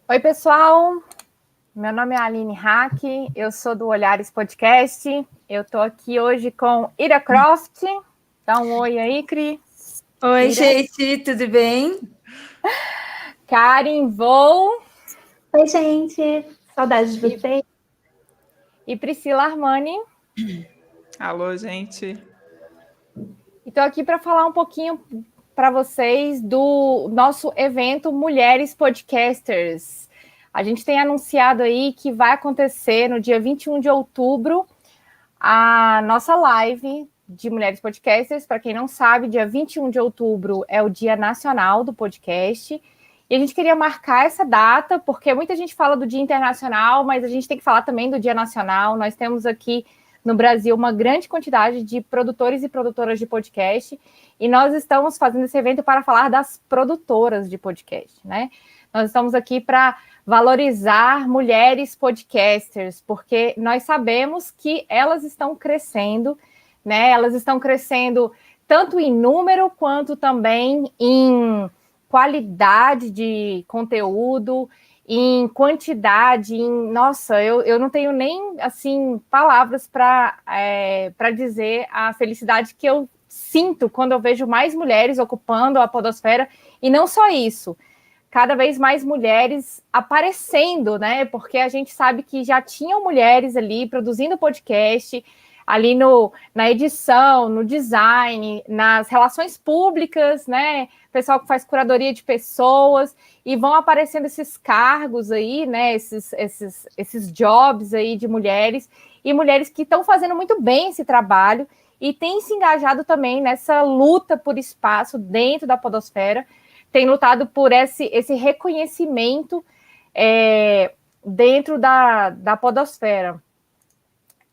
Oi, pessoal. Meu nome é Aline Hack, eu sou do Olhares Podcast. Eu estou aqui hoje com Ira Croft. Dá um oi aí, Cri. Oi, Ira. gente, tudo bem? Karen Vou. Oi, gente. Saudades de vocês. E Priscila Armani. Alô, gente. Estou aqui para falar um pouquinho para vocês do nosso evento Mulheres Podcasters. A gente tem anunciado aí que vai acontecer no dia 21 de outubro a nossa live de Mulheres Podcasters. Para quem não sabe, dia 21 de outubro é o Dia Nacional do Podcast. E a gente queria marcar essa data, porque muita gente fala do Dia Internacional, mas a gente tem que falar também do Dia Nacional. Nós temos aqui no Brasil uma grande quantidade de produtores e produtoras de podcast, e nós estamos fazendo esse evento para falar das produtoras de podcast, né? Nós estamos aqui para valorizar mulheres podcasters, porque nós sabemos que elas estão crescendo, né? Elas estão crescendo tanto em número quanto também em qualidade de conteúdo, em quantidade, nossa, eu não tenho nem, assim, palavras para dizer a felicidade que eu sinto quando eu vejo mais mulheres ocupando a podosfera, e não só isso, cada vez mais mulheres aparecendo, né? Porque a gente sabe que já tinham mulheres ali produzindo podcast, ali na edição, no design, nas relações públicas, né? Pessoal que faz curadoria de pessoas, e vão aparecendo esses cargos aí, né? Esses jobs aí de mulheres, e mulheres que estão fazendo muito bem esse trabalho e têm se engajado também nessa luta por espaço dentro da podosfera, tem lutado por esse reconhecimento dentro da podosfera.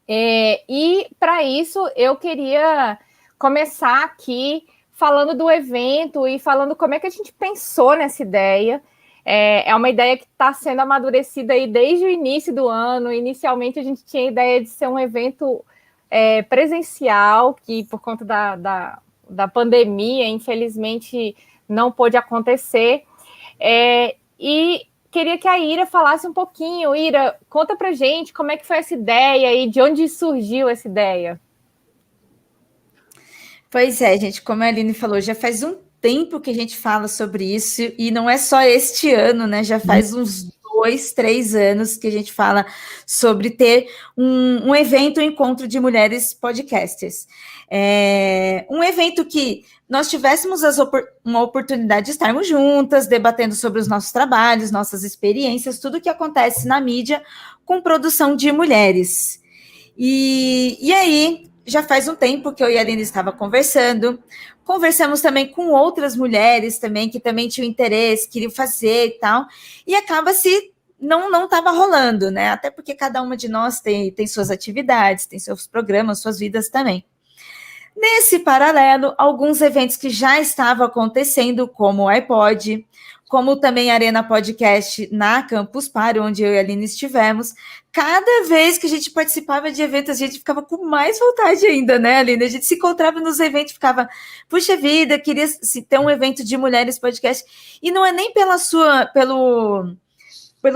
E para isso eu queria começar aqui falando do evento e falando como é que a gente pensou nessa ideia. É uma ideia que está sendo amadurecida aí desde o início do ano. Inicialmente a gente tinha a ideia de ser um evento presencial, que por conta da pandemia, infelizmente, não pôde acontecer. E queria que a Ira falasse um pouquinho. Ira, conta pra gente como é que foi essa ideia e de onde surgiu essa ideia. Pois é, gente, como a Aline falou, já faz um tempo que a gente fala sobre isso, e não é só este ano, né? Já faz uns 2, 3 anos que a gente fala sobre ter um evento, um encontro de mulheres podcasters. Um evento que nós tivéssemos uma oportunidade de estarmos juntas, debatendo sobre os nossos trabalhos, nossas experiências, tudo que acontece na mídia com produção de mulheres. E aí, já faz um tempo que eu e a Aline estava conversamos também com outras mulheres também, que também tinham interesse, queriam fazer e tal, e acaba-se não estava rolando, né? Até porque cada uma de nós tem suas atividades, tem seus programas, suas vidas também. Nesse paralelo, alguns eventos que já estavam acontecendo, como o iPod, como também a Arena Podcast na Campus Party, onde eu e a Aline estivemos, cada vez que a gente participava de eventos, a gente ficava com mais vontade ainda, né, Aline? A gente se encontrava nos eventos, ficava, puxa vida, queria ter um evento de mulheres podcast, e não é nem pelo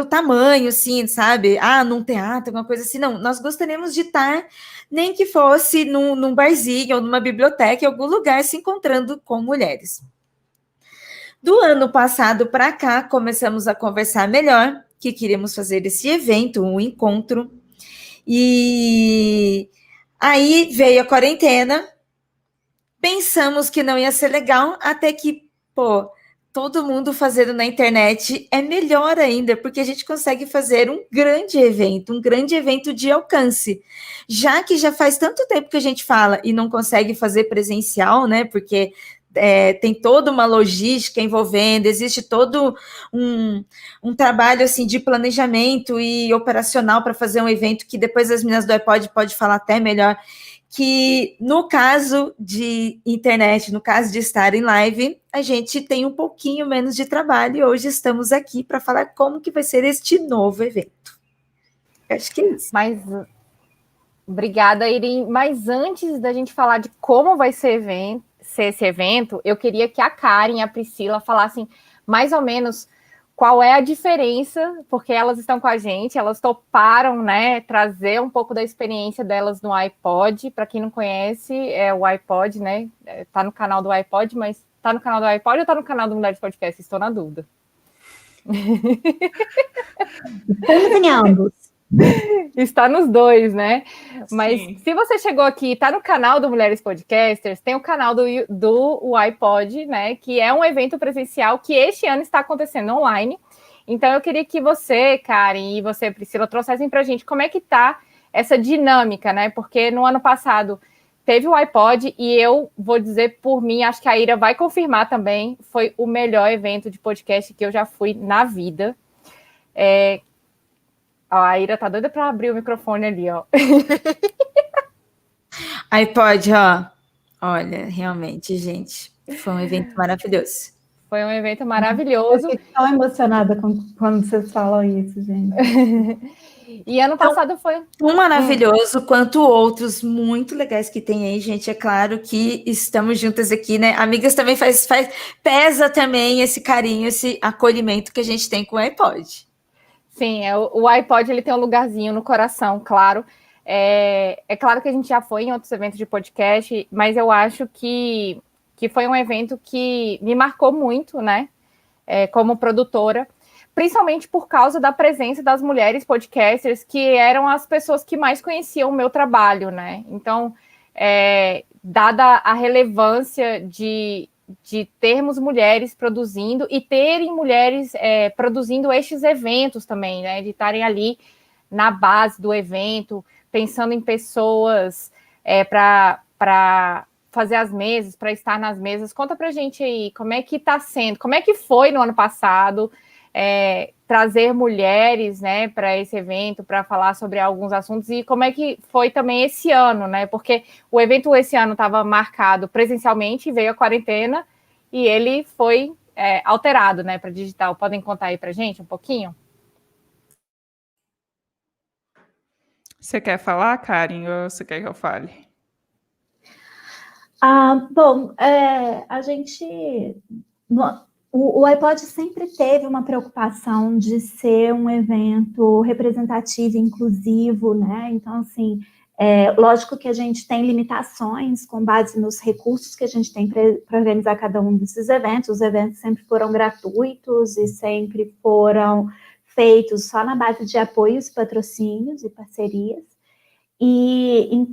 tamanho, assim, sabe? Num teatro, alguma coisa assim. Não, nós gostaríamos de estar, nem que fosse num barzinho ou numa biblioteca, em algum lugar, se encontrando com mulheres. Do ano passado para cá, começamos a conversar melhor, que queríamos fazer esse evento, um encontro. E aí veio a quarentena, pensamos que não ia ser legal, até que, todo mundo fazendo na internet é melhor ainda, porque a gente consegue fazer um grande evento de alcance. Já que já faz tanto tempo que a gente fala e não consegue fazer presencial, né? Porque tem toda uma logística envolvendo, existe todo um trabalho assim, de planejamento e operacional para fazer um evento, que depois as meninas do iPod pode falar até melhor, que no caso de internet, no caso de estar em live, a gente tem um pouquinho menos de trabalho, e hoje estamos aqui para falar como que vai ser este novo evento. Acho que é isso. Obrigada, Irim. Mas antes da gente falar de como vai ser esse evento, eu queria que a Karen e a Priscila falassem mais ou menos qual é a diferença, porque elas estão com a gente, elas toparam, né, trazer um pouco da experiência delas no iPod. Para quem não conhece, é o iPod, né, tá no canal do iPod, mas tá no canal do iPod ou tá no canal do Mulheres Podcast? Estou na dúvida. Estamos em ambos. Está nos dois, né? Mas Sim. se você chegou aqui, está no canal do Mulheres Podcasters, tem o canal do iPod, né? Que é um evento presencial que este ano está acontecendo online. Então eu queria que você, Karen, e você, Priscila, trouxessem para a gente como é que está essa dinâmica, né? Porque no ano passado teve o iPod e eu vou dizer por mim, acho que a Ira vai confirmar também, foi o melhor evento de podcast que eu já fui na vida. A Ira tá doida para abrir o microfone ali, ó. iPod, ó. Olha, realmente, gente, foi um evento maravilhoso. Foi um evento Eu maravilhoso. fico tão emocionada quando vocês falam isso, gente. E ano passado foi um maravilhoso, quanto outros muito legais que tem aí, gente. É claro que estamos juntas aqui, né? Amigas também pesa também esse carinho, esse acolhimento que a gente tem com o iPod. Sim, o iPod ele tem um lugarzinho no coração, claro. É claro que a gente já foi em outros eventos de podcast, mas eu acho que foi um evento que me marcou muito, né? Como produtora, principalmente por causa da presença das mulheres podcasters, que eram as pessoas que mais conheciam o meu trabalho, né? Então, dada a relevância de termos mulheres produzindo e terem mulheres produzindo estes eventos também, né? De estarem ali na base do evento, pensando em pessoas para fazer as mesas, para estar nas mesas. Conta pra gente aí como é que tá sendo, como é que foi no ano passado trazer mulheres, né, para esse evento, para falar sobre alguns assuntos, e como é que foi também esse ano, né? Porque o evento esse ano estava marcado presencialmente, veio a quarentena e ele foi alterado, né, para digital. Podem contar aí pra gente um pouquinho? Você quer falar, Karen, ou você quer que eu fale? Bom, a gente... O iPod sempre teve uma preocupação de ser um evento representativo e inclusivo, né? Então, assim, lógico que a gente tem limitações com base nos recursos que a gente tem para organizar cada um desses eventos. Os eventos sempre foram gratuitos e sempre foram feitos só na base de apoios, patrocínios e parcerias.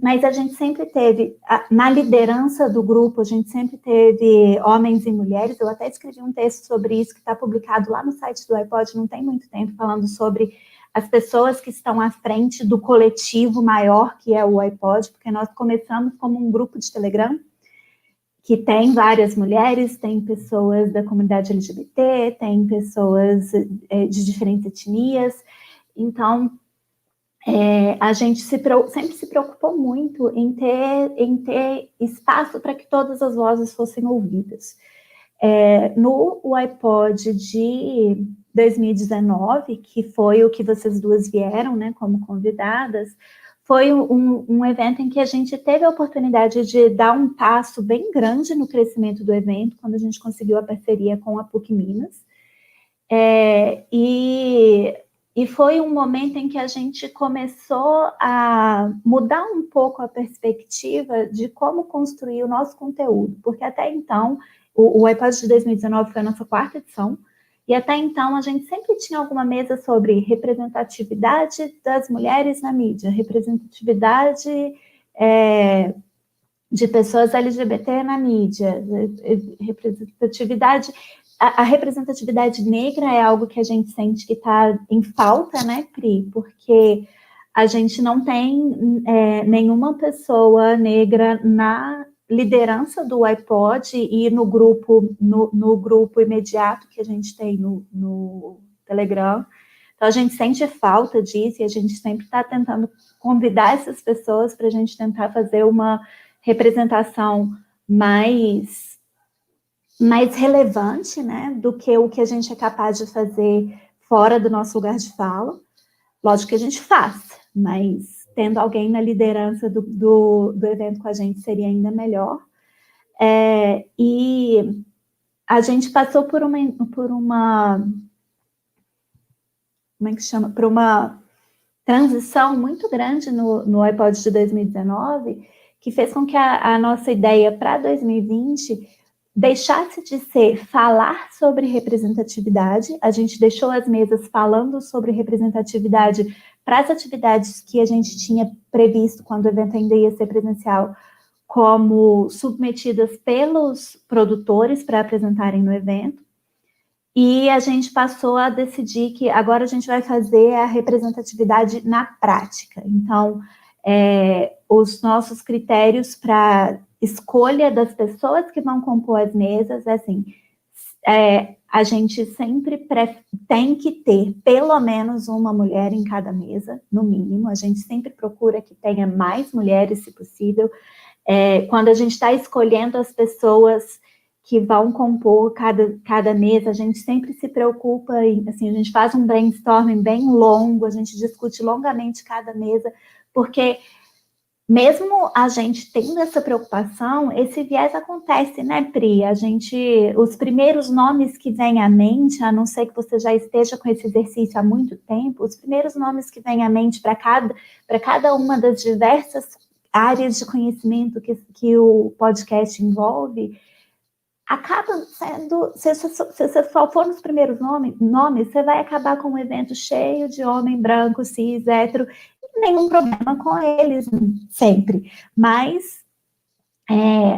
Mas a gente sempre teve, na liderança do grupo, a gente sempre teve homens e mulheres. Eu até escrevi um texto sobre isso que está publicado lá no site do iPod, não tem muito tempo, falando sobre as pessoas que estão à frente do coletivo maior que é o iPod, porque nós começamos como um grupo de Telegram, que tem várias mulheres, tem pessoas da comunidade LGBT, tem pessoas de diferentes etnias. Então, a gente sempre se preocupou muito em ter espaço para que todas as vozes fossem ouvidas. No iPod de 2019, que foi o que vocês duas vieram, né, como convidadas, foi um evento em que a gente teve a oportunidade de dar um passo bem grande no crescimento do evento, quando a gente conseguiu a parceria com a PUC Minas. E foi um momento em que a gente começou a mudar um pouco a perspectiva de como construir o nosso conteúdo, porque até então, o iPod de 2019 foi a nossa 4ª edição, e até então a gente sempre tinha alguma mesa sobre representatividade das mulheres na mídia, representatividade de pessoas LGBT na mídia, representatividade... A representatividade negra é algo que a gente sente que está em falta, né, Pri? Porque a gente não tem nenhuma pessoa negra na liderança do iPod e no grupo imediato que a gente tem no Telegram. Então, a gente sente falta disso e a gente sempre está tentando convidar essas pessoas para a gente tentar fazer uma representação mais relevante, né, do que o que a gente é capaz de fazer fora do nosso lugar de fala. Lógico que a gente faz, mas tendo alguém na liderança do evento com a gente seria ainda melhor. E a gente passou por uma como é que chama? Para uma transição muito grande no iPod de 2019, que fez com que a nossa ideia para 2020 deixasse de ser falar sobre representatividade. A gente deixou as mesas falando sobre representatividade para as atividades que a gente tinha previsto quando o evento ainda ia ser presencial, como submetidas pelos produtores para apresentarem no evento. E a gente passou a decidir que agora a gente vai fazer a representatividade na prática. Então, os nossos critérios para escolha das pessoas que vão compor as mesas, assim, a gente sempre tem que ter pelo menos uma mulher em cada mesa, no mínimo. A gente sempre procura que tenha mais mulheres, se possível. Quando a gente está escolhendo as pessoas que vão compor cada mesa, a gente sempre se preocupa, assim, a gente faz um brainstorming bem longo, a gente discute longamente cada mesa, porque mesmo a gente tendo essa preocupação, esse viés acontece, né, Pri? Os primeiros nomes que vêm à mente, a não ser que você já esteja com esse exercício há muito tempo, os primeiros nomes que vêm à mente para cada uma das diversas áreas de conhecimento que o podcast envolve, acaba sendo, se você só for nos primeiros nomes, você vai acabar com um evento cheio de homem branco, cis, hétero, e nenhum problema com eles, sempre. Mas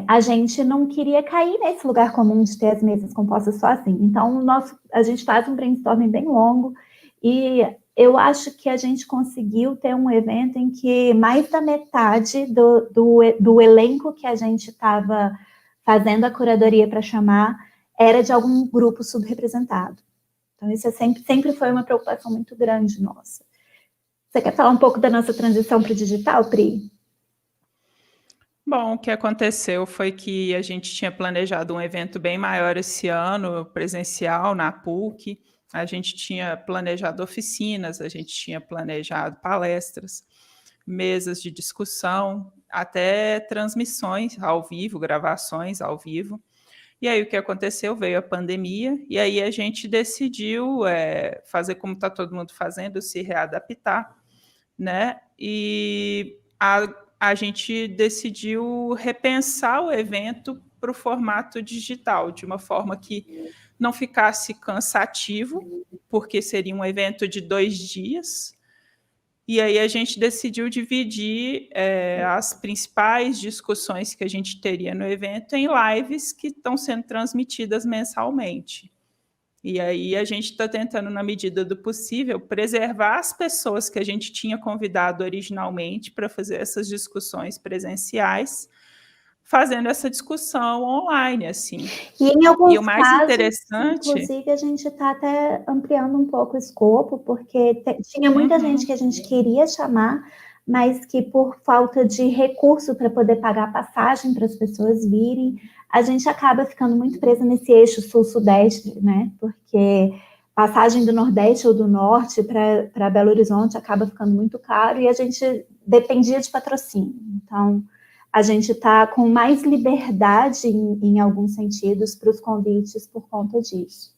a gente não queria cair nesse lugar comum de ter as mesas compostas só assim. Então, a gente faz um brainstorming bem longo, e eu acho que a gente conseguiu ter um evento em que mais da metade do elenco que a gente estava fazendo a curadoria para chamar, era de algum grupo subrepresentado. Então, isso sempre foi uma preocupação muito grande nossa. Você quer falar um pouco da nossa transição para o digital, Pri? Bom, o que aconteceu foi que a gente tinha planejado um evento bem maior esse ano, presencial, na PUC. A gente tinha planejado oficinas, a gente tinha planejado palestras, mesas de discussão, até transmissões ao vivo, gravações ao vivo. E aí o que aconteceu? Veio a pandemia, e aí a gente decidiu fazer como está todo mundo fazendo, se readaptar, né? E a gente decidiu repensar o evento para o formato digital, de uma forma que não ficasse cansativo, porque seria um evento de 2 dias. E aí a gente decidiu dividir as principais discussões que a gente teria no evento em lives que estão sendo transmitidas mensalmente. E aí a gente está tentando, na medida do possível, preservar as pessoas que a gente tinha convidado originalmente para fazer essas discussões presenciais, fazendo essa discussão online, assim. E em alguns o mais casos, interessante, inclusive, a gente está até ampliando um pouco o escopo, porque tinha muita gente que a gente queria chamar, mas que por falta de recurso para poder pagar passagem para as pessoas virem, a gente acaba ficando muito presa nesse eixo sul-sudeste, né? Porque passagem do Nordeste ou do Norte para Belo Horizonte acaba ficando muito caro e a gente dependia de patrocínio. Então, a gente está com mais liberdade em alguns sentidos para os convites por conta disso.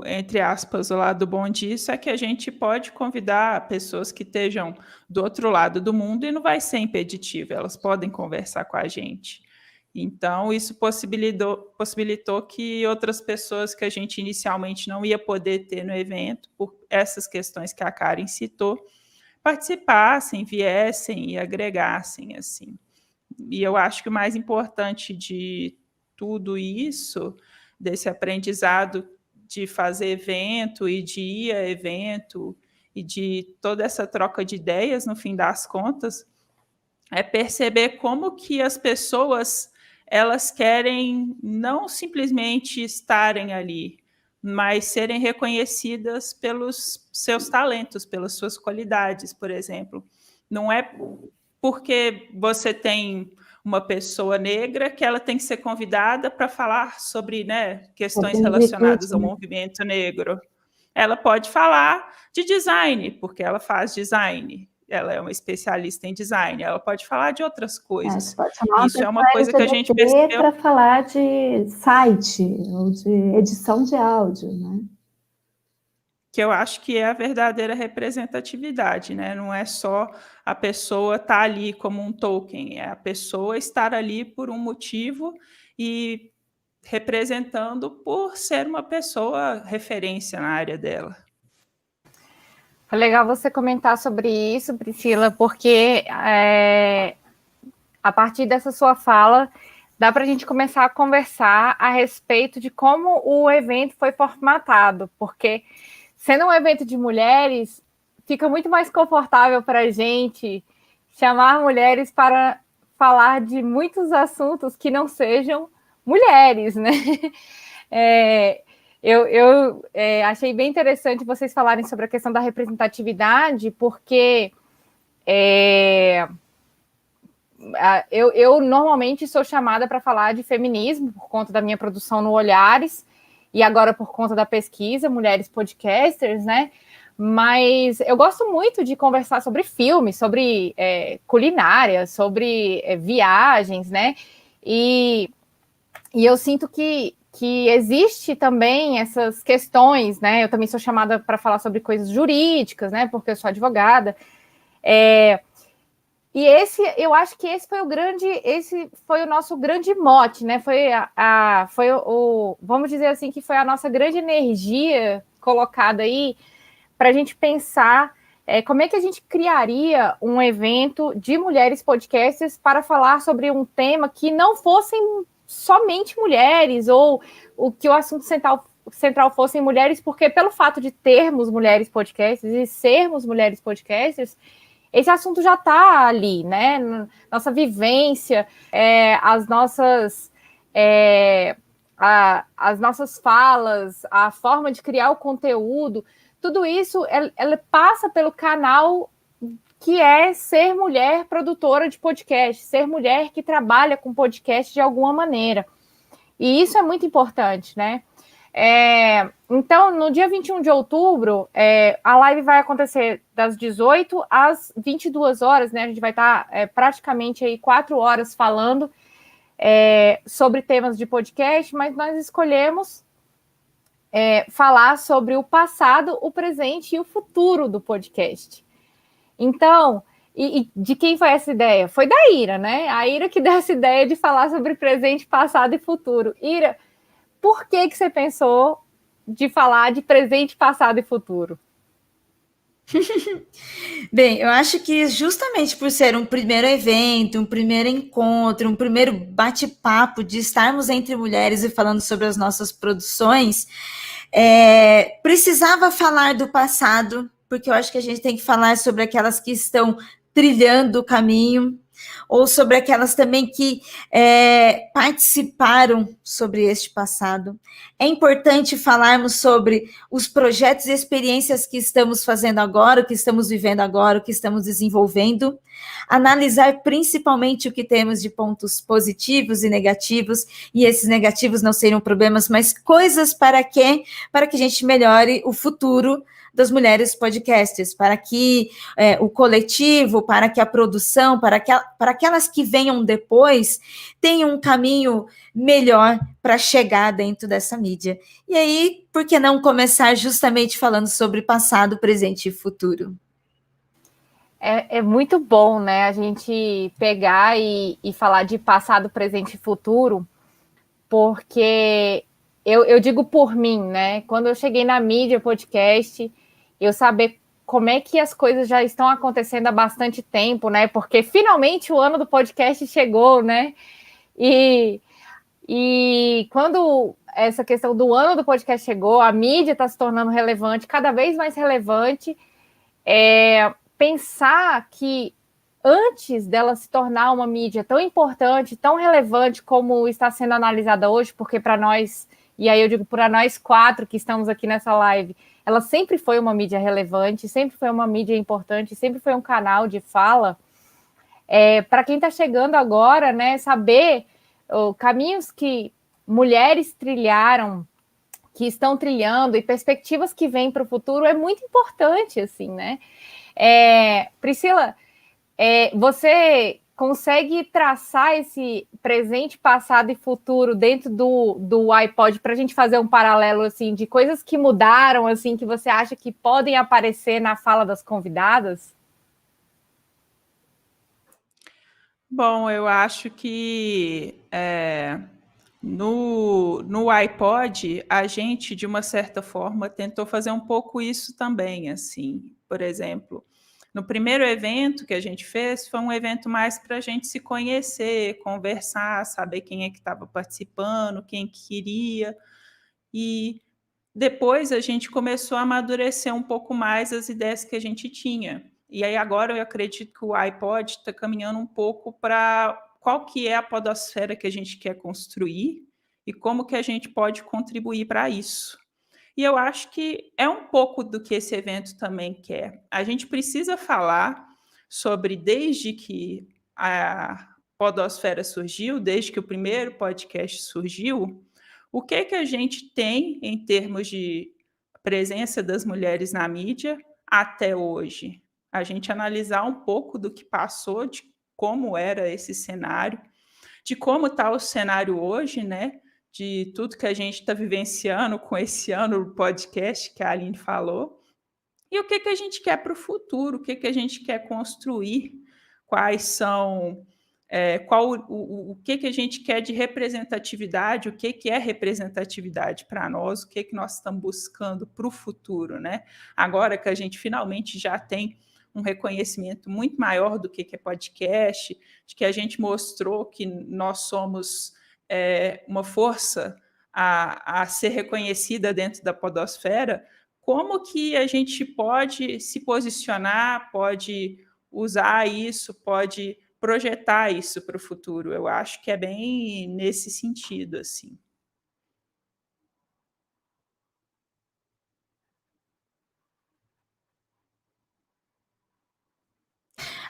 Entre aspas, o lado bom disso é que a gente pode convidar pessoas que estejam do outro lado do mundo e não vai ser impeditivo, elas podem conversar com a gente. Então, isso possibilitou que outras pessoas que a gente inicialmente não ia poder ter no evento, por essas questões que a Karen citou, participassem, viessem e agregassem, assim. E eu acho que o mais importante de tudo isso, desse aprendizado de fazer evento e de ir a evento e de toda essa troca de ideias, no fim das contas, é perceber como que as pessoas, elas querem não simplesmente estarem ali, mas serem reconhecidas pelos seus talentos, pelas suas qualidades, por exemplo. Não é porque você tem uma pessoa negra que ela tem que ser convidada para falar sobre, né, questões relacionadas ao movimento negro. Ela pode falar de design, porque ela faz design. Ela é uma especialista em design. Ela pode falar de outras coisas. Isso é uma coisa que a gente percebeu para falar de site ou de edição de áudio, né? que eu acho que é a verdadeira representatividade, né? Não é só a pessoa estar ali como um token, é a pessoa estar ali por um motivo e representando por ser uma pessoa referência na área dela. Foi legal você comentar sobre isso, Priscila, porque a partir dessa sua fala, dá para a gente começar a conversar a respeito de como o evento foi formatado, porque sendo um evento de mulheres, fica muito mais confortável para a gente chamar mulheres para falar de muitos assuntos que não sejam mulheres, né? Eu achei bem interessante vocês falarem sobre a questão da representatividade, porque eu normalmente sou chamada para falar de feminismo por conta da minha produção no Olhares e agora por conta da pesquisa Mulheres Podcasters, né? Mas eu gosto muito de conversar sobre filmes, sobre culinária, sobre viagens, né? E eu sinto que existe também essas questões, né? Eu também sou chamada para falar sobre coisas jurídicas, né? Porque eu sou advogada. E eu acho que esse foi o nosso grande mote, né? Vamos dizer assim, que foi a nossa grande energia colocada aí para a gente pensar como é que a gente criaria um evento de mulheres podcasters para falar sobre um tema que não fossem somente mulheres, ou o que o assunto central fossem mulheres, porque pelo fato de termos mulheres podcasters e sermos mulheres podcasters, esse assunto já está ali, né? Nossa vivência, as nossas falas, a forma de criar o conteúdo, tudo isso ela passa pelo canal que é ser mulher produtora de podcast, ser mulher que trabalha com podcast de alguma maneira. E isso é muito importante, né? Então, no dia 21 de outubro, a live vai acontecer das 18 às 22 horas, né? A gente vai estar praticamente aí 4 horas falando sobre temas de podcast, mas nós escolhemos falar sobre o passado, o presente e o futuro do podcast. Então, e de quem foi essa ideia? Foi da Ira, né? A Ira que deu essa ideia de falar sobre presente, passado e futuro. Ira, por que você pensou de falar de presente, passado e futuro? Bem, eu acho que justamente por ser um primeiro evento, um primeiro encontro, um primeiro bate-papo de estarmos entre mulheres e falando sobre as nossas produções, precisava falar do passado, porque eu acho que a gente tem que falar sobre aquelas que estão trilhando o caminho, ou sobre aquelas também que participaram sobre este passado. É importante falarmos sobre os projetos e experiências que estamos fazendo agora, o que estamos vivendo agora, o que estamos desenvolvendo, analisar principalmente o que temos de pontos positivos e negativos, e esses negativos não seriam problemas, mas coisas para que a gente melhore o futuro das mulheres podcasters, para que o coletivo, para que a produção, para aquelas que venham depois, tenham um caminho melhor para chegar dentro dessa mídia. E aí, por que não começar justamente falando sobre passado, presente e futuro? É muito bom, né, a gente pegar e falar de passado, presente e futuro, porque eu digo por mim, né, quando eu cheguei na mídia podcast, eu saber como é que as coisas já estão acontecendo há bastante tempo, né? Porque finalmente o ano do podcast chegou, né? E quando essa questão do ano do podcast chegou, a mídia está se tornando relevante, cada vez mais relevante. Pensar que antes dela se tornar uma mídia tão importante, tão relevante como está sendo analisada hoje, porque para nós, e aí eu digo para nós 4 que estamos aqui nessa live, ela sempre foi uma mídia relevante, sempre foi uma mídia importante, sempre foi um canal de fala. Para quem está chegando agora, né, saber caminhos que mulheres trilharam, que estão trilhando, e perspectivas que vêm para o futuro é muito importante, assim, né? Priscila, você consegue traçar esse presente, passado e futuro dentro do iPod para a gente fazer um paralelo assim de coisas que mudaram, assim, que você acha que podem aparecer na fala das convidadas? Bom, eu acho que no iPod a gente, de uma certa forma, tentou fazer um pouco isso também, assim. Por exemplo, no primeiro evento que a gente fez, foi um evento mais para a gente se conhecer, conversar, saber quem é que estava participando, quem queria. E depois a gente começou a amadurecer um pouco mais as ideias que a gente tinha. E aí agora eu acredito que o iPod está caminhando um pouco para qual que é a podosfera que a gente quer construir e como que a gente pode contribuir para isso. E eu acho que é um pouco do que esse evento também quer. A gente precisa falar sobre, desde que a podosfera surgiu, desde que o primeiro podcast surgiu, o que que a gente tem em termos de presença das mulheres na mídia até hoje. A gente analisar um pouco do que passou, de como era esse cenário, de como está o cenário hoje, né? De tudo que a gente está vivenciando com esse ano do podcast que a Aline falou, e o que que a gente quer para o futuro, o que que a gente quer construir, quais são, o que que a gente quer de representatividade, o que que é representatividade para nós, o que que nós estamos buscando para o futuro, né? Agora que a gente finalmente já tem um reconhecimento muito maior do que é podcast, de que a gente mostrou que nós somos uma força a ser reconhecida dentro da podosfera, como que a gente pode se posicionar, pode usar isso, pode projetar isso para o futuro? Eu acho que é bem nesse sentido, assim.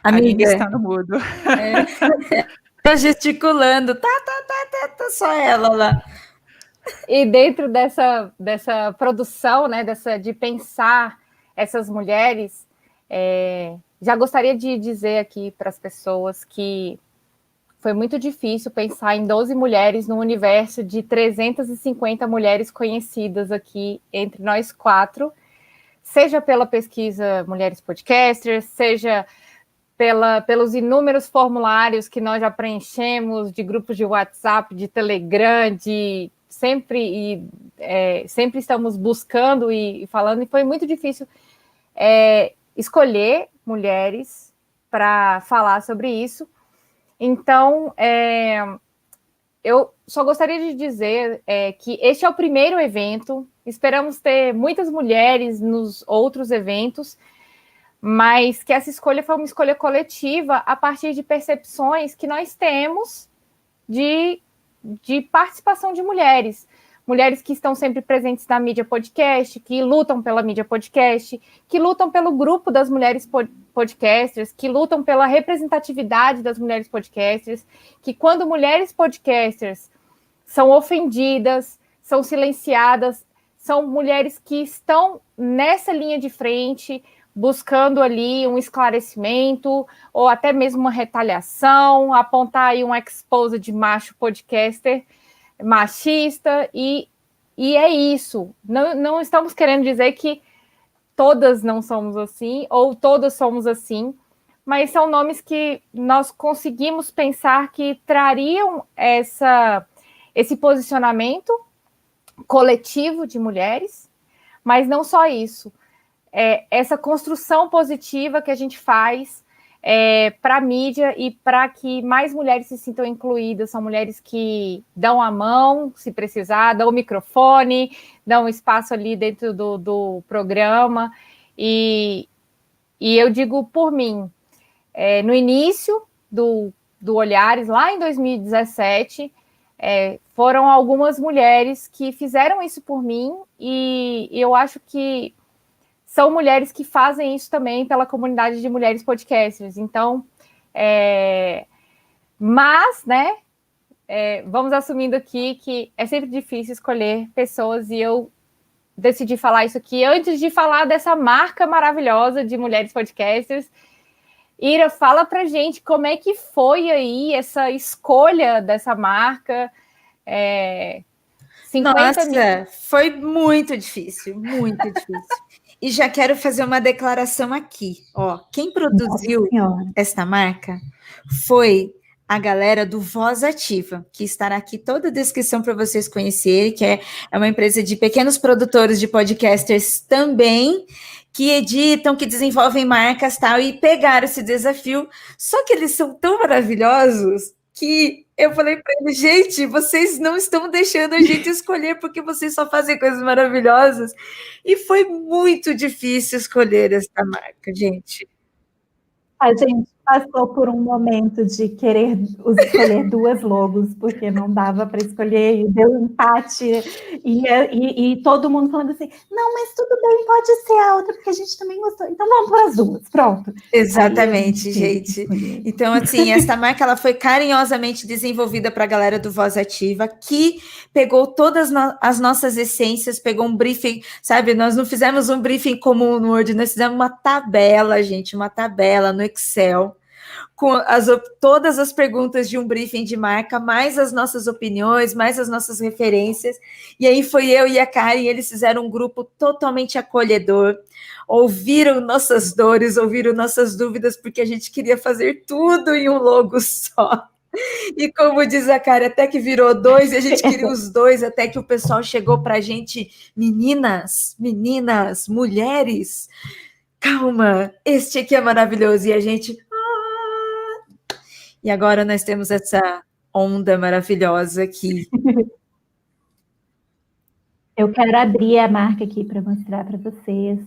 Aline Amiga, está no mudo. tá gesticulando, tá só ela lá. E dentro dessa produção, né, de pensar essas mulheres, já gostaria de dizer aqui para as pessoas que foi muito difícil pensar em 12 mulheres no universo de 350 mulheres conhecidas aqui entre nós quatro, seja pela pesquisa Mulheres Podcasters, seja pelos inúmeros formulários que nós já preenchemos de grupos de WhatsApp, de Telegram, sempre estamos buscando e falando, e foi muito difícil escolher mulheres para falar sobre isso. Então, eu só gostaria de dizer que este é o primeiro evento, esperamos ter muitas mulheres nos outros eventos, mas que essa escolha foi uma escolha coletiva a partir de percepções que nós temos de participação de mulheres. Mulheres que estão sempre presentes na mídia podcast, que lutam pela mídia podcast, que lutam pelo grupo das mulheres podcasters, que lutam pela representatividade das mulheres podcasters, que quando mulheres podcasters são ofendidas, são silenciadas, são mulheres que estão nessa linha de frente, buscando ali um esclarecimento, ou até mesmo uma retaliação, apontar aí um expose de macho podcaster machista, e é isso. Não estamos querendo dizer que todas não somos assim, ou todas somos assim, mas são nomes que nós conseguimos pensar que trariam esse posicionamento coletivo de mulheres, mas não só isso. Essa construção positiva que a gente faz para a mídia e para que mais mulheres se sintam incluídas. São mulheres que dão a mão, se precisar, dão o microfone, dão espaço ali dentro do programa. E eu digo por mim, no início do Olhares, lá em 2017, foram algumas mulheres que fizeram isso por mim, e eu acho que são mulheres que fazem isso também pela comunidade de mulheres podcasters. Então, mas, né, vamos assumindo aqui que é sempre difícil escolher pessoas, e eu decidi falar isso aqui antes de falar dessa marca maravilhosa de mulheres podcasters. Ira, fala pra gente como é que foi aí essa escolha dessa marca. 50 mil. Foi muito difícil, muito difícil. E já quero fazer uma declaração aqui. Ó, quem produziu esta marca foi a galera do Voz Ativa, que estará aqui toda a descrição para vocês conhecerem, que é uma empresa de pequenos produtores de podcasters também, que editam, que desenvolvem marcas tal, e pegaram esse desafio. Só que eles são tão maravilhosos que eu falei para eles, gente, vocês não estão deixando a gente escolher, porque vocês só fazem coisas maravilhosas. E foi muito difícil escolher essa marca, gente. A gente passou por um momento de querer escolher duas logos, porque não dava para escolher, e deu empate, e todo mundo falando assim, não, mas tudo bem, pode ser a outra, porque a gente também gostou, então vamos para as duas, pronto. Exatamente, gente. Então, assim, esta marca ela foi carinhosamente desenvolvida para a galera do Voz Ativa, que pegou todas as nossas essências, pegou um briefing, sabe, nós não fizemos um briefing comum no Word, nós fizemos uma tabela, gente, uma tabela no Excel, com todas as perguntas de um briefing de marca, mais as nossas opiniões, mais as nossas referências, e aí foi eu e a Karen, eles fizeram um grupo totalmente acolhedor, ouviram nossas dores, ouviram nossas dúvidas, porque a gente queria fazer tudo em um logo só. E como diz a Karen, até que virou 2, e a gente queria os 2, até que o pessoal chegou para a gente, meninas, mulheres, calma, este aqui é maravilhoso, e a gente... E agora nós temos essa onda maravilhosa aqui. Eu quero abrir a marca aqui para mostrar para vocês,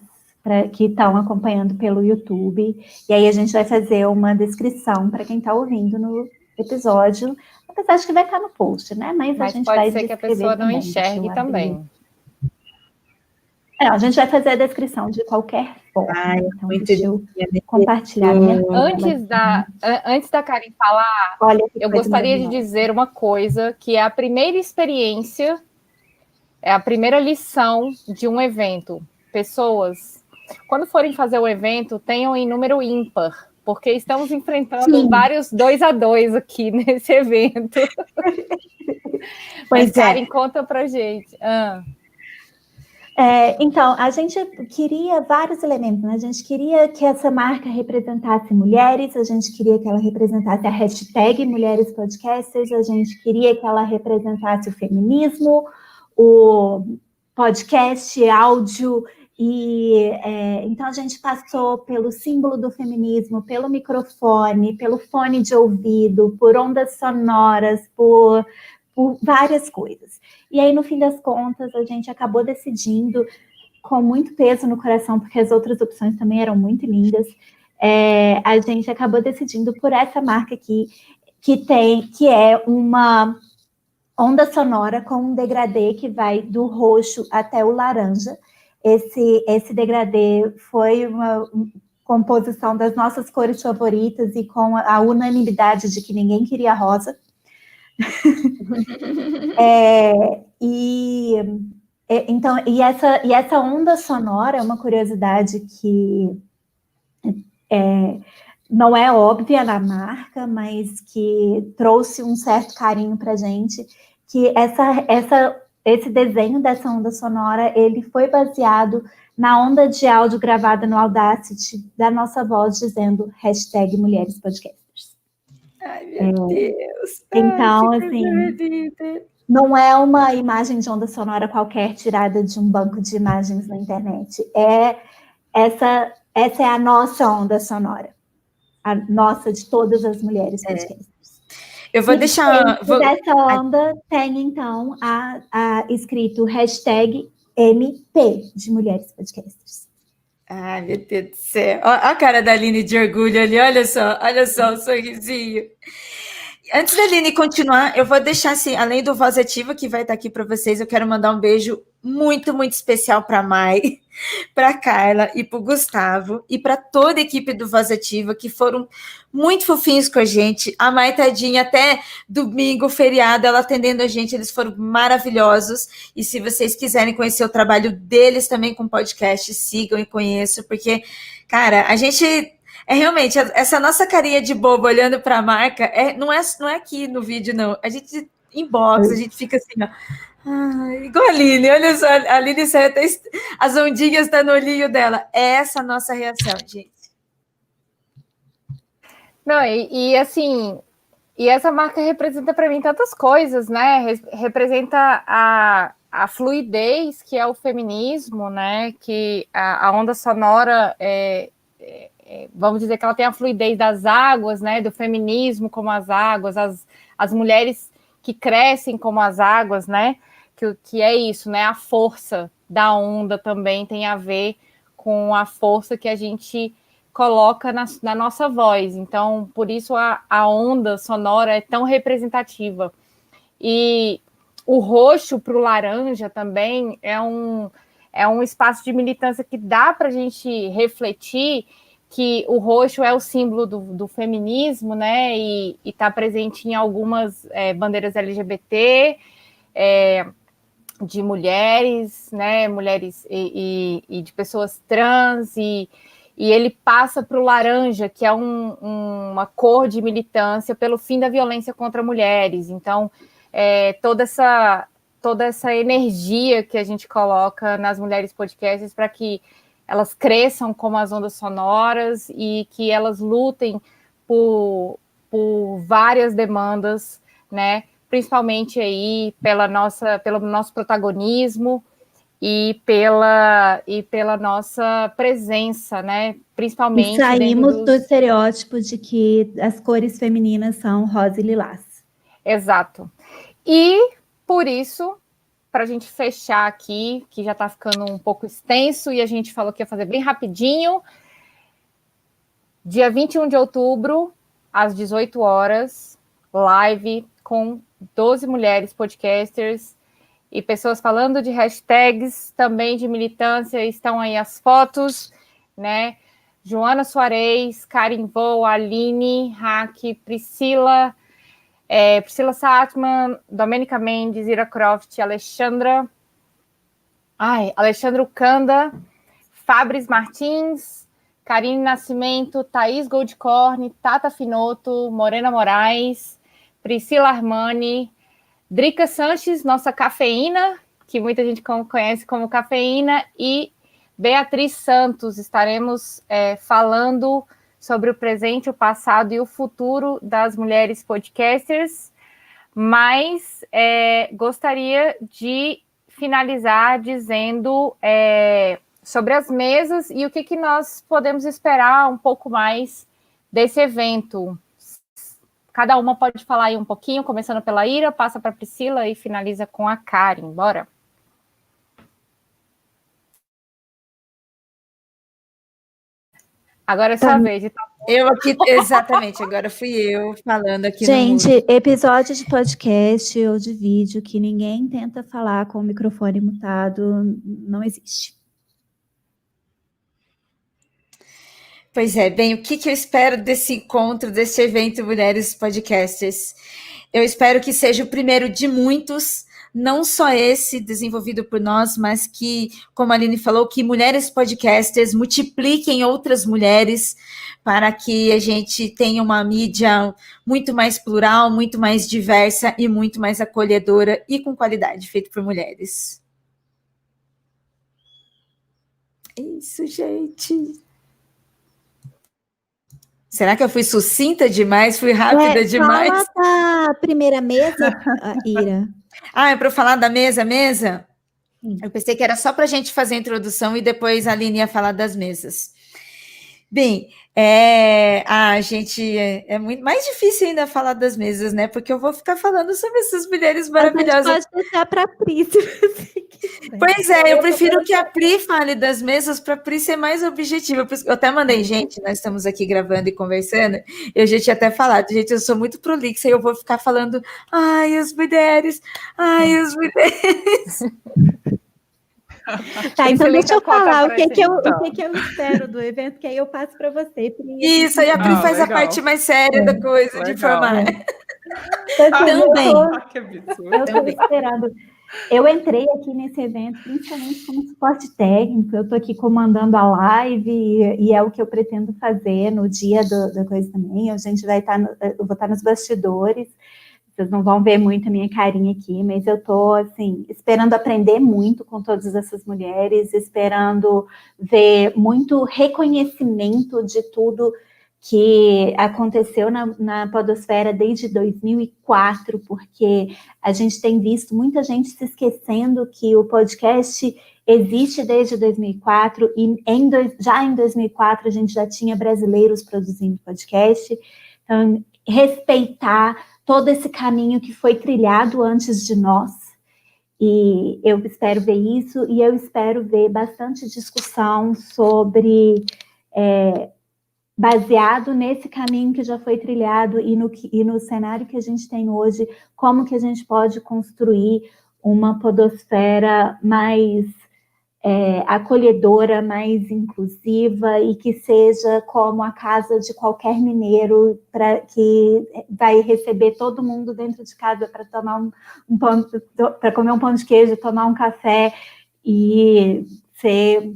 que estão acompanhando pelo YouTube, e aí a gente vai fazer uma descrição para quem está ouvindo no episódio, apesar de que vai estar no post, né? Mas a gente vai pode ser que a pessoa não enxergue também. Não, a gente vai fazer a descrição de qualquer forma. Então, deixa eu compartilhar minha Antes da Karen falar, eu gostaria de dizer uma coisa, que é a primeira experiência, é a primeira lição de um evento. Pessoas, quando forem fazer o evento, tenham em número ímpar, porque estamos enfrentando vários 2-2 aqui nesse evento. Mas, Karen, conta pra gente. Então, a gente queria vários elementos, né? A gente queria que essa marca representasse mulheres, a gente queria que ela representasse a hashtag Mulheres Podcasters, a gente queria que ela representasse o feminismo, o podcast, áudio, então a gente passou pelo símbolo do feminismo, pelo microfone, pelo fone de ouvido, por ondas sonoras, por várias coisas. E aí, no fim das contas, a gente acabou decidindo, com muito peso no coração, porque as outras opções também eram muito lindas, a gente acabou decidindo por essa marca aqui, que é uma onda sonora com um degradê que vai do roxo até o laranja. Esse degradê foi uma composição das nossas cores favoritas e com a unanimidade de que ninguém queria rosa. Então, essa onda sonora é uma curiosidade que não é óbvia na marca, mas que trouxe um certo carinho para a gente, que esse desenho dessa onda sonora, ele foi baseado na onda de áudio gravada no Audacity da nossa voz dizendo hashtag Mulheres Podcasters. Ai, meu Deus! Então, assim, não é uma imagem de onda sonora qualquer tirada de um banco de imagens na internet. Essa é a nossa onda sonora. A nossa, de todas as mulheres podcasters. Eu vou deixar... Dessa onda tem, então, escrito hashtag MP de Mulheres Podcasters. Ai, meu Deus do céu. Olha a cara da Aline de orgulho ali, olha só o sorrisinho. Antes da Aline continuar, eu vou deixar, assim, além do Voz Ativa, que vai estar aqui para vocês, eu quero mandar um beijo muito, muito especial para a Mai, para a Carla e para o Gustavo, e para toda a equipe do Voz Ativa, que foram muito fofinhos com a gente. A Mai, tadinha, até domingo, feriado, ela atendendo a gente, eles foram maravilhosos. E se vocês quiserem conhecer o trabalho deles também com podcast, sigam e conheçam, porque, cara, a gente realmente, essa nossa carinha de bobo olhando para a marca, não é aqui no vídeo, não. A gente, inbox, a gente fica assim, ó. Igual a Aline, olha só, a Aline saiu até as ondinhas estão no olhinho dela. É essa a nossa reação, gente. Não, e assim, e essa marca representa para mim tantas coisas, né? Representa a fluidez que é o feminismo, né? Que a onda sonora vamos dizer que ela tem a fluidez das águas, né? Do feminismo como as águas, as mulheres que crescem como as águas, né? Que é isso, né? A força da onda também tem a ver com a força que a gente coloca na nossa voz. Então, por isso a onda sonora é tão representativa. E o roxo para o laranja também é um espaço de militância que dá para a gente refletir que o roxo é o símbolo do feminismo, né? E está presente em algumas bandeiras LGBT, de mulheres, né? Mulheres e de pessoas trans, e ele passa para o laranja, que é uma cor de militância pelo fim da violência contra mulheres. Então, toda essa energia que a gente coloca nas mulheres podcasters para que elas cresçam como as ondas sonoras e que elas lutem por várias demandas, né? Principalmente aí pelo nosso protagonismo e pela nossa presença, né? Principalmente. E saímos do estereótipo de que as cores femininas são rosa e lilás. Exato. E por isso, para a gente fechar aqui, que já está ficando um pouco extenso e a gente falou que ia fazer bem rapidinho, dia 21 de outubro, às 18 horas, live com 12 mulheres podcasters e pessoas falando de hashtags, também de militância, estão aí as fotos, né? Joana Soares, Karin Vo, Aline, Hack, Priscila Sattman, Domênica Mendes, Ira Croft, Alexandra Ucanda, Fabris Martins, Karine Nascimento, Thaís Goldcorn, Tata Finoto, Morena Moraes, Priscila Armani, Drica Sanches, nossa cafeína, que muita gente conhece como cafeína, e Beatriz Santos. Estaremos falando sobre o presente, o passado e o futuro das mulheres podcasters, mas gostaria de finalizar dizendo sobre as mesas e o que nós podemos esperar um pouco mais desse evento. Cada uma pode falar aí um pouquinho, começando pela Ira, passa para a Priscila e finaliza com a Karin. Bora! Agora é sua vez. Então... Eu aqui, exatamente, agora fui eu falando aqui. Gente, episódio de podcast ou de vídeo que ninguém tenta falar com o microfone mutado, não existe. Pois é, bem, o que eu espero desse encontro, desse evento Mulheres Podcasters? Eu espero que seja o primeiro de muitos, não só esse desenvolvido por nós, mas que, como a Aline falou, que mulheres podcasters multipliquem outras mulheres para que a gente tenha uma mídia muito mais plural, muito mais diversa e muito mais acolhedora e com qualidade, feito por mulheres. Isso, gente. Será que eu fui sucinta demais? Fui rápida demais? Fala da primeira mesa, Ira. É para eu falar da mesa? Eu pensei que era só para a gente fazer a introdução e depois a Aline ia falar das mesas. Bem, gente, é muito mais difícil ainda falar das mesas, né? Porque eu vou ficar falando sobre essas mulheres maravilhosas. A gente pode deixar para a Pri, se você quiser. Pois é, eu prefiro que a Pri fale das mesas para a Pri ser mais objetiva. Eu até mandei, gente, nós estamos aqui gravando e conversando, e a gente tinha até falado, gente, eu sou muito prolixa e eu vou ficar falando, as mulheres. Tá, então deixa eu falar o que eu espero do evento, que aí eu passo para você, Pri. Isso, aí a Pri faz legal. A parte mais séria da coisa, legal. De formar. Também. Eu estou esperando. Eu entrei aqui nesse evento principalmente como suporte técnico, eu estou aqui comandando a live e é o que eu pretendo fazer no dia da coisa também. A gente vai estar, eu vou estar nos bastidores, vocês não vão ver muito a minha carinha aqui, mas eu estou, assim, esperando aprender muito com todas essas mulheres, esperando ver muito reconhecimento de tudo que aconteceu na podosfera desde 2004, porque a gente tem visto muita gente se esquecendo que o podcast existe desde 2004 e já em 2004 a gente já tinha brasileiros produzindo podcast. Então, respeitar todo esse caminho que foi trilhado antes de nós. E eu espero ver isso, e eu espero ver bastante discussão sobre... baseado nesse caminho que já foi trilhado e no cenário que a gente tem hoje, como que a gente pode construir uma podosfera mais acolhedora, mais inclusiva e que seja como a casa de qualquer mineiro que vai receber todo mundo dentro de casa para tomar para comer um pão de queijo, tomar um café e ser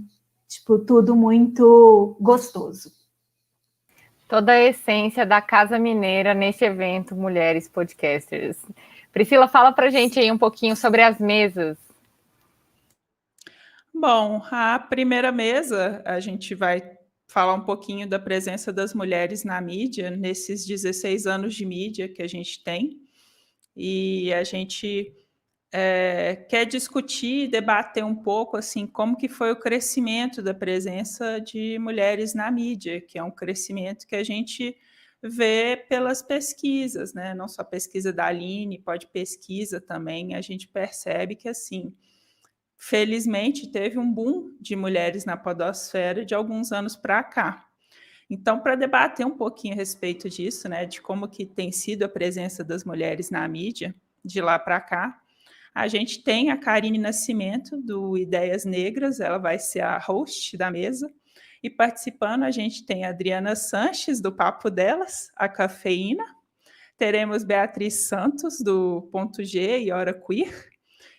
tipo tudo muito gostoso. Toda a essência da Casa Mineira neste evento Mulheres Podcasters. Priscila, fala pra gente aí um pouquinho sobre as mesas. Bom, a primeira mesa, a gente vai falar um pouquinho da presença das mulheres na mídia, nesses 16 anos de mídia que a gente tem. E a gente quer discutir e debater um pouco assim, como que foi o crescimento da presença de mulheres na mídia, que é um crescimento que a gente vê pelas pesquisas, né? Não só a pesquisa da Aline, pode pesquisa também, a gente percebe que, assim, felizmente, teve um boom de mulheres na podosfera de alguns anos para cá. Então, para debater um pouquinho a respeito disso, né, de como que tem sido a presença das mulheres na mídia de lá para cá, a gente tem a Karine Nascimento, do Ideias Negras, ela vai ser a host da mesa, e participando a gente tem a Adriana Sanches, do Papo Delas, a Cafeína, teremos Beatriz Santos, do Ponto G e Hora Queer,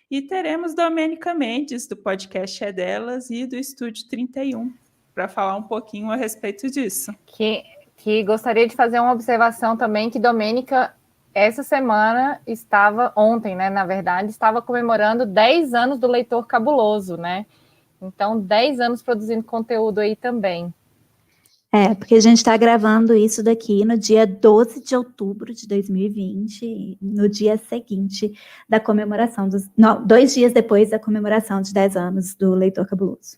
e teremos Domênica Mendes, do podcast É Delas e do Estúdio 31, para falar um pouquinho a respeito disso. Que gostaria de fazer uma observação também, que Domênica, essa semana, ontem, né, na verdade, estava comemorando 10 anos do Leitor Cabuloso, né? Então, 10 anos produzindo conteúdo aí também. Porque a gente está gravando isso daqui no dia 12 de outubro de 2020, no dia seguinte da comemoração, 2 dias depois da comemoração de 10 anos do Leitor Cabuloso.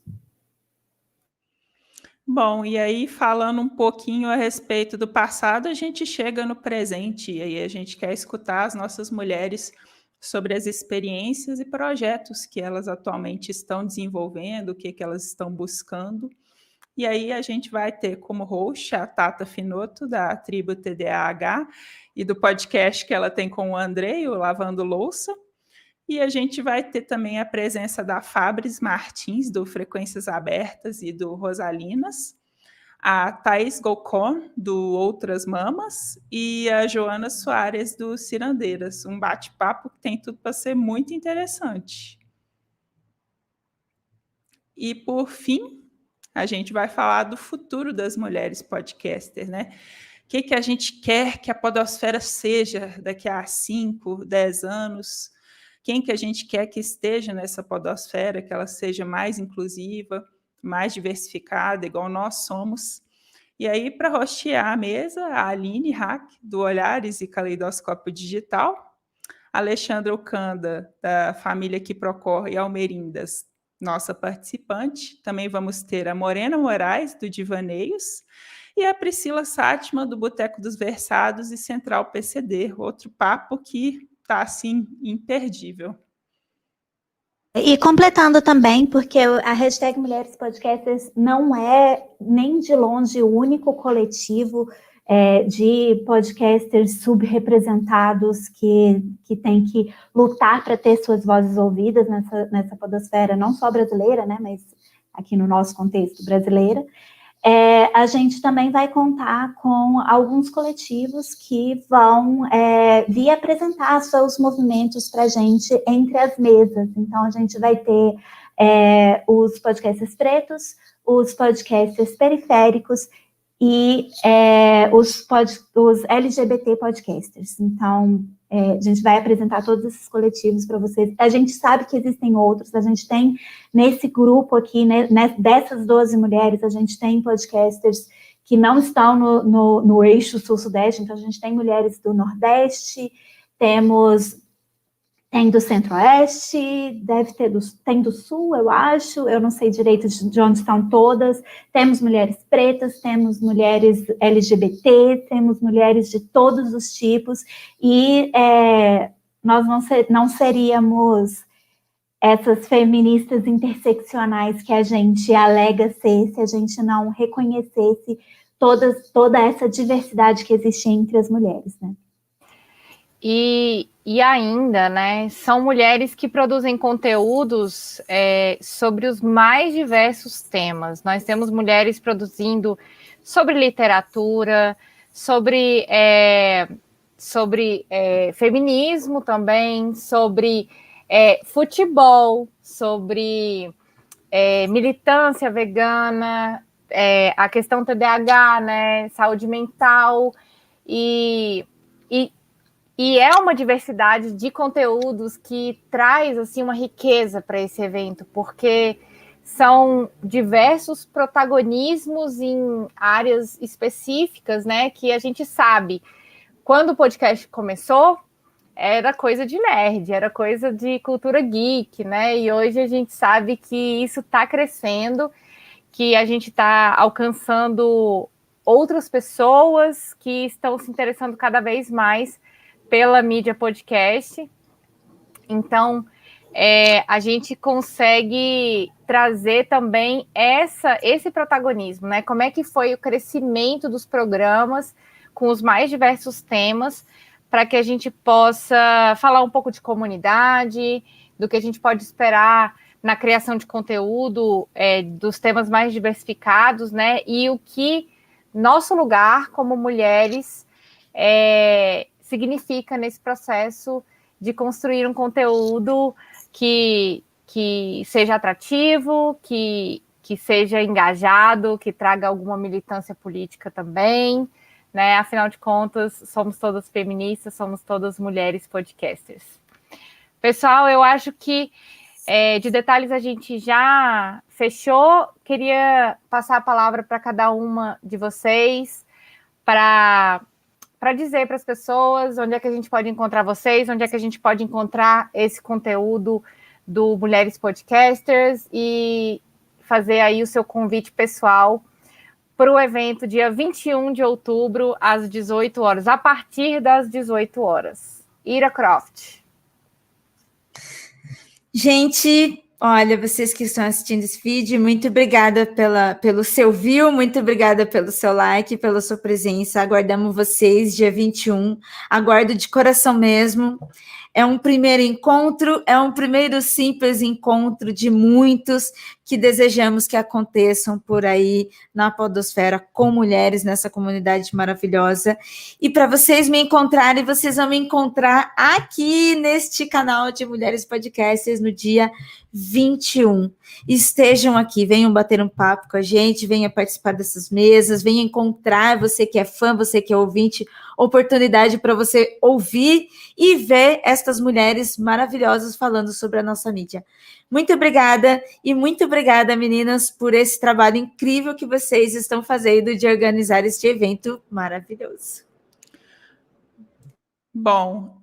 Bom, e aí falando um pouquinho a respeito do passado, a gente chega no presente, e aí a gente quer escutar as nossas mulheres sobre as experiências e projetos que elas atualmente estão desenvolvendo, o que elas estão buscando. E aí a gente vai ter como host a Tata Finoto, da Tribo TDAH, e do podcast que ela tem com o Andrei, o Lavando Louça. E a gente vai ter também a presença da Fabris Martins, do Frequências Abertas e do Rosalinas, a Thaís Gocon, do Outras Mamas, e a Joana Soares, do Cirandeiras. Um bate-papo que tem tudo para ser muito interessante. E, por fim, a gente vai falar do futuro das mulheres podcasters, né? O que a gente quer que a podosfera seja daqui a 5, 10 anos? Quem que a gente quer que esteja nessa podosfera, que ela seja mais inclusiva, mais diversificada, igual nós somos. E aí, para rostear a mesa, a Aline Hack, do Olhares e Caleidoscópio Digital, a Alexandra Ocanda, da família Quiprocor e Almerindas, nossa participante. Também vamos ter a Morena Moraes, do Divaneios, e a Priscila Sátima, do Boteco dos Versados e Central PCD, outro papo que está, assim, imperdível. E completando também, porque a hashtag Mulheres Podcasters não é nem de longe o único coletivo de podcasters subrepresentados que tem que lutar para ter suas vozes ouvidas nessa podosfera, não só brasileira, né, mas aqui no nosso contexto brasileira. a gente também vai contar com alguns coletivos que vão vir apresentar seus movimentos para a gente entre as mesas. Então, a gente vai ter os podcasters pretos, os podcasters periféricos e os LGBT podcasters. Então, a gente vai apresentar todos esses coletivos para vocês. A gente sabe que existem outros, a gente tem nesse grupo aqui, né, dessas 12 mulheres, a gente tem podcasters que não estão no eixo sul-sudeste, então a gente tem mulheres do Nordeste, tem do Centro-Oeste, tem do Sul, eu acho, eu não sei direito de onde estão todas, temos mulheres pretas, temos mulheres LGBT, temos mulheres de todos os tipos, e nós não seríamos essas feministas interseccionais que a gente alega ser, se a gente não reconhecesse toda essa diversidade que existe entre as mulheres, né? E ainda, né, são mulheres que produzem conteúdos sobre os mais diversos temas. Nós temos mulheres produzindo sobre literatura, sobre feminismo também, sobre futebol, sobre militância vegana, a questão TDAH, né, saúde mental, e é uma diversidade de conteúdos que traz assim, uma riqueza para esse evento, porque são diversos protagonismos em áreas específicas, né? Que a gente sabe, quando o podcast começou, era coisa de nerd, era coisa de cultura geek, né? E hoje a gente sabe que isso está crescendo, que a gente está alcançando outras pessoas que estão se interessando cada vez mais pela mídia podcast. Então, a gente consegue trazer também esse protagonismo, né? Como é que foi o crescimento dos programas com os mais diversos temas, para que a gente possa falar um pouco de comunidade, do que a gente pode esperar na criação de conteúdo, dos temas mais diversificados, né? E o que nosso lugar como mulheres significa nesse processo de construir um conteúdo que seja atrativo, que seja engajado, que traga alguma militância política também, né? Afinal de contas, somos todas feministas, somos todas mulheres podcasters. Pessoal, eu acho que de detalhes a gente já fechou. Queria passar a palavra para cada uma de vocês, para dizer para as pessoas onde é que a gente pode encontrar vocês, onde é que a gente pode encontrar esse conteúdo do Mulheres Podcasters, e fazer aí o seu convite pessoal para o evento dia 21 de outubro, às 18 horas, a partir das 18 horas. Ira Croft. Gente, olha, vocês que estão assistindo esse vídeo, muito obrigada pelo seu view, muito obrigada pelo seu like, pela sua presença. Aguardamos vocês dia 21. Aguardo de coração mesmo. É um primeiro encontro, é um primeiro simples encontro de muitos que desejamos que aconteçam por aí na podosfera com mulheres nessa comunidade maravilhosa. E para vocês me encontrarem, vocês vão me encontrar aqui neste canal de Mulheres Podcasters no dia 21. Estejam aqui, venham bater um papo com a gente, venham participar dessas mesas, venham encontrar, você que é fã, você que é ouvinte, oportunidade para você ouvir e ver estas mulheres maravilhosas falando sobre a nossa mídia. Muito obrigada, e muito obrigada, meninas, por esse trabalho incrível que vocês estão fazendo de organizar este evento maravilhoso. Bom,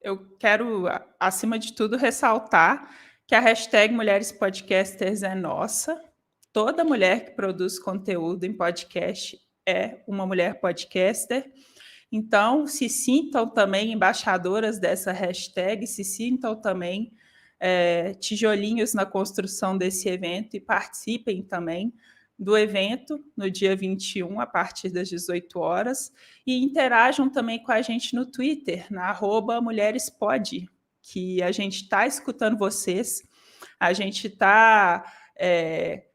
eu quero, acima de tudo, ressaltar que a hashtag Mulheres Podcasters é nossa. Toda mulher que produz conteúdo em podcast é uma mulher podcaster. Então, se sintam também embaixadoras dessa hashtag, se sintam também tijolinhos na construção desse evento, e participem também do evento no dia 21, a partir das 18 horas, e interajam também com a gente no Twitter, na @mulherespod, que a gente está escutando vocês, a gente está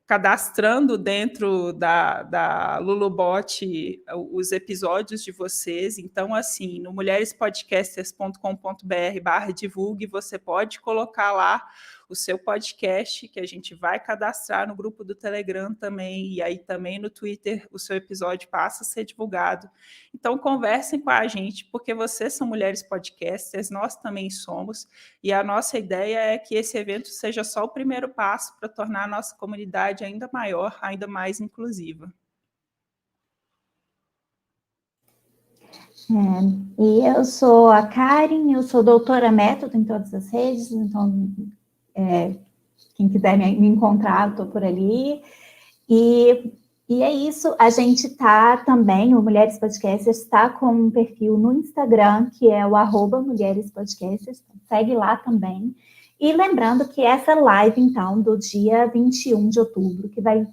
cadastrando dentro da Lulubot os episódios de vocês. Então, assim, no mulherespodcasters.com.br/divulgue, você pode colocar lá o seu podcast, que a gente vai cadastrar no grupo do Telegram também, e aí também no Twitter o seu episódio passa a ser divulgado. Então, conversem com a gente, porque vocês são mulheres podcasters, nós também somos, e a nossa ideia é que esse evento seja só o primeiro passo para tornar a nossa comunidade ainda maior, ainda mais inclusiva. E eu sou a Karen, eu sou doutora Método em todas as redes, então quem quiser me encontrar, estou por ali. E é isso, a gente está também, o Mulheres Podcasters está com um perfil no Instagram, que é o @mulherespodcasters, segue lá também. E lembrando que essa live, então, do dia 21 de outubro, que vai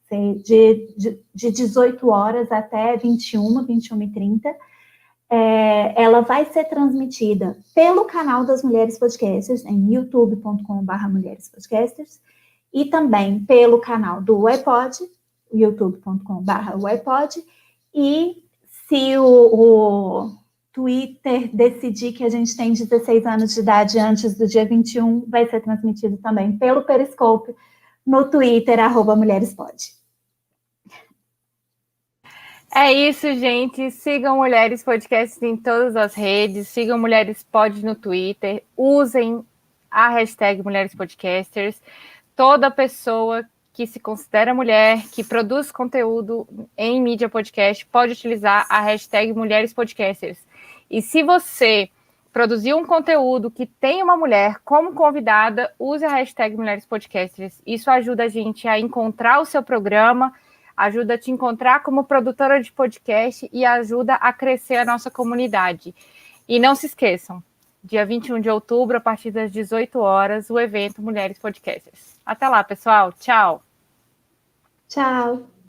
ser de 18 horas até 21h30, ela vai ser transmitida pelo canal das Mulheres Podcasters, em youtube.com/mulherespodcasters, e também pelo canal do iPod, youtube.com/iPod, e se o Twitter decidir que a gente tem 16 anos de idade antes do dia 21, vai ser transmitido também pelo Periscope, no Twitter, @mulherespod. É isso, gente. Sigam Mulheres Podcasts em todas as redes. Sigam Mulheres Pod no Twitter. Usem a hashtag Mulheres Podcasters. Toda pessoa que se considera mulher, que produz conteúdo em mídia podcast, pode utilizar a hashtag Mulheres Podcasters. E se você produziu um conteúdo que tem uma mulher como convidada, use a hashtag Mulheres Podcasters. Isso ajuda a gente a encontrar o seu programa, ajuda a te encontrar como produtora de podcast e ajuda a crescer a nossa comunidade. E não se esqueçam, dia 21 de outubro, a partir das 18 horas, o evento Mulheres Podcasters. Até lá, pessoal. Tchau. Tchau.